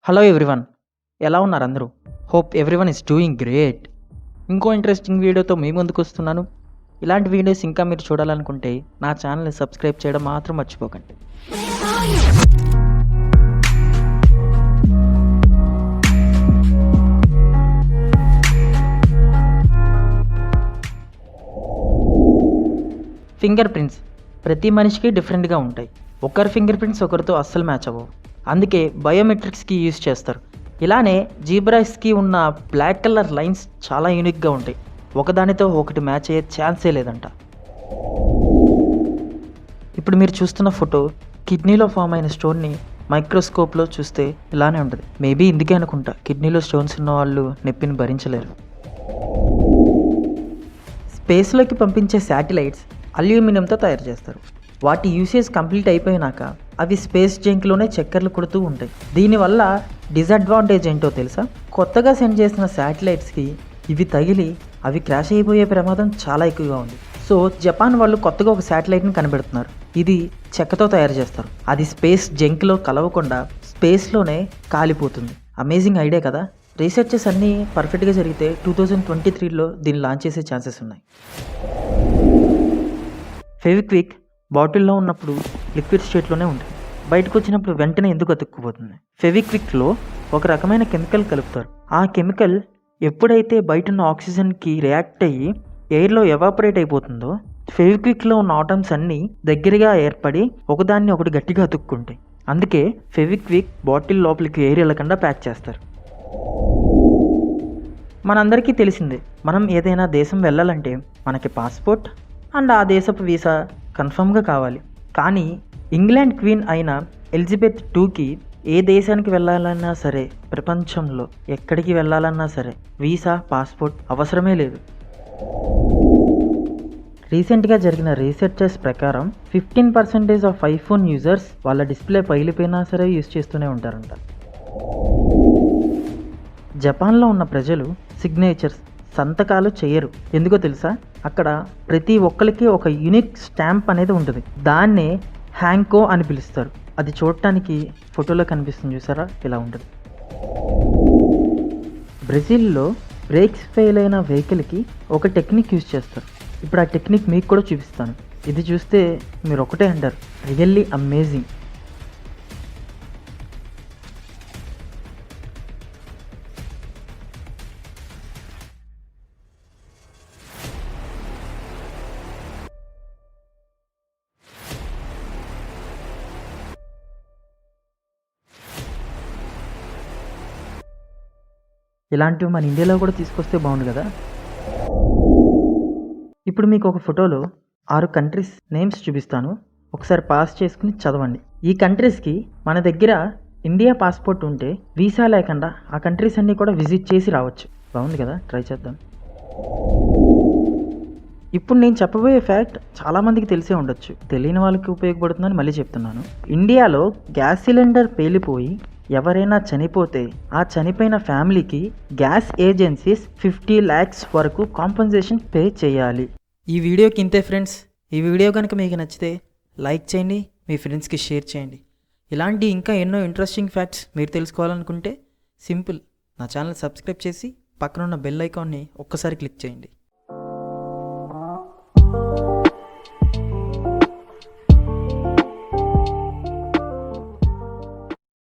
Hello everyone, ఎలా ఉన్నారు అందరూ? Hope everyone is doing great. ఇంకో ఇంట్రెస్టింగ్ వీడియోతో మీ ముందుకు వస్తున్నాను. ఇలాంటి వీడియోస్ ఇంకా మీరు చూడాలనుకుంటే నా ఛానల్ని సబ్స్క్రైబ్ చేయడం మాత్రం మర్చిపోకండి. ఫింగర్ ప్రింట్స్ ప్రతి మనిషికి డిఫరెంట్గా ఉంటాయి. ఒకరి ఫింగర్ ప్రింట్స్ ఒకరితో అస్సలు మ్యాచ్ అవ్వవు. అందుకే బయోమెట్రిక్స్కి యూజ్ చేస్తారు. ఇలానే జీబ్రాస్కి ఉన్న బ్లాక్ కలర్ లైన్స్ చాలా యూనిక్గా ఉంటాయి. ఒకదానితో ఒకటి మ్యాచ్ అయ్యే ఛాన్సే లేదంట. ఇప్పుడు మీరు చూస్తున్న ఫోటో కిడ్నీలో ఫామ్ అయిన స్టోన్ని మైక్రోస్కోప్లో చూస్తే ఇలానే ఉంటుంది. మేబీ ఇందుకే అనుకుంటా కిడ్నీలో స్టోన్స్ ఉన్న వాళ్ళు నొప్పిని భరించలేరు. స్పేస్లోకి పంపించే శాటిలైట్స్ అల్యూమినియంతో తయారు చేస్తారు. వాటి యూసేజ్ కంప్లీట్ అయిపోయినాక అవి స్పేస్ జంక్లోనే చక్కర్లు కొడుతూ ఉంటాయి. దీనివల్ల డిసడ్వాంటేజ్ ఏంటో తెలుసా? కొత్తగా సెండ్ చేసిన శాటిలైట్స్కి ఇవి తగిలి అవి క్రాష్ అయిపోయే ప్రమాదం చాలా ఎక్కువగా ఉంది. సో జపాన్ వాళ్ళు కొత్తగా ఒక శాటిలైట్ని కనిపెడుతున్నారు. ఇది చెక్కతో తయారు చేస్తారు. అది స్పేస్ జంక్లో కలవకుండా స్పేస్లోనే కాలిపోతుంది. అమేజింగ్ ఐడియా కదా? రీసెర్చెస్ అన్నీ పర్ఫెక్ట్గా జరిగితే 2023లో దీన్ని లాంచ్ చేసే ఛాన్సెస్ ఉన్నాయి. ఫెవిక్విక్ బాటిల్లో ఉన్నప్పుడు లిక్విడ్ స్టేట్లోనే ఉంటుంది. బయటకు వచ్చినప్పుడు వెంటనే ఎందుకు అతుక్కుపోతుంది? ఫెవిక్విక్లో ఒక రకమైన కెమికల్ కలుపుతారు. ఆ కెమికల్ ఎప్పుడైతే బయట ఉన్న ఆక్సిజన్కి రియాక్ట్ అయ్యి ఎయిర్లో ఎవాపరేట్ అయిపోతుందో ఫెవిక్విక్లో ఉన్న ఆటమ్స్ అన్నీ దగ్గరగా ఏర్పడి ఒకదాన్ని ఒకటి గట్టిగా అతుక్కుంటాయి. అందుకే ఫెవిక్విక్ బాటిల్ లోపలికి ఎయిర్ వెళ్ళకుండా ప్యాక్ చేస్తారు. మనందరికీ తెలిసిందే, మనం ఏదైనా దేశం వెళ్ళాలంటే మనకి పాస్పోర్ట్ అండ్ ఆ దేశపు వీసా కన్ఫర్మ్గా కావాలి. కానీ ఇంగ్లాండ్ క్వీన్ అయిన ఎలిజబెత్ టూకి ఏ దేశానికి వెళ్ళాలన్నా సరే, ప్రపంచంలో ఎక్కడికి వెళ్ళాలన్నా సరే వీసా పాస్పోర్ట్ అవసరమే లేదు. రీసెంట్గా జరిగిన రీసెర్చెస్ ప్రకారం 15% ఆఫ్ ఐఫోన్ యూజర్స్ వాళ్ళ డిస్ప్లే పగిలిపోయినా సరే యూజ్ చేస్తూనే ఉంటారంట. జపాన్లో ఉన్న ప్రజలు సిగ్నేచర్స్ సంతకాలు చేయరు. ఎందుకో తెలుసా? అక్కడ ప్రతి ఒక్కరికి ఒక యూనిక్ స్టాంప్ అనేది ఉంటుంది. దాన్నే హ్యాంకో అని పిలుస్తారు. అది చూడటానికి ఫోటోలో కనిపిస్తుంది, చూసారా? ఇలా ఉంటుంది. బ్రెజిల్లో బ్రేక్స్ ఫెయిల్ అయిన వెహికల్కి ఒక టెక్నిక్ యూజ్ చేస్తారు. ఇప్పుడు ఆ టెక్నిక్ మీకు కూడా చూపిస్తాను. ఇది చూస్తే మీరు ఒకటే అంటారు, రియల్లీ అమేజింగ్. ఇలాంటివి మన ఇండియాలో కూడా తీసుకొస్తే బాగుండు కదా. ఇప్పుడు మీకు ఒక ఫోటోలో 6 కంట్రీస్ నేమ్స్ చూపిస్తాను. ఒకసారి పాస్ చేసుకుని చదవండి. ఈ కంట్రీస్కి మన దగ్గర ఇండియా పాస్పోర్ట్ ఉంటే వీసా లేకుండా ఆ కంట్రీస్ అన్నీ కూడా విజిట్ చేసి రావచ్చు. బాగుంది కదా? ట్రై చేద్దాం. ఇప్పుడు నేను చెప్పబోయే ఫ్యాక్ట్ చాలామందికి తెలిసే ఉండొచ్చు, తెలియని వాళ్ళకి ఉపయోగపడుతుందని మళ్ళీ చెప్తున్నాను. ఇండియాలో గ్యాస్ సిలిండర్ పేలిపోయి ఎవరైనా చనిపోతే ఆ చనిపోయిన ఫ్యామిలీకి గ్యాస్ ఏజెన్సీస్ 50 lakhs వరకు కాంపన్సేషన్ పే చేయాలి. ఈ వీడియోకి ఇంతే ఫ్రెండ్స్. ఈ వీడియో కనుక మీకు నచ్చితే లైక్ చేయండి, మీ ఫ్రెండ్స్కి షేర్ చేయండి. ఇలాంటి ఇంకా ఎన్నో ఇంట్రెస్టింగ్ ఫ్యాక్ట్స్ మీరు తెలుసుకోవాలనుకుంటే సింపుల్, నా ఛానల్ సబ్స్క్రైబ్ చేసి పక్కనున్న బెల్ ఐకాన్ని ఒక్కసారి క్లిక్ చేయండి.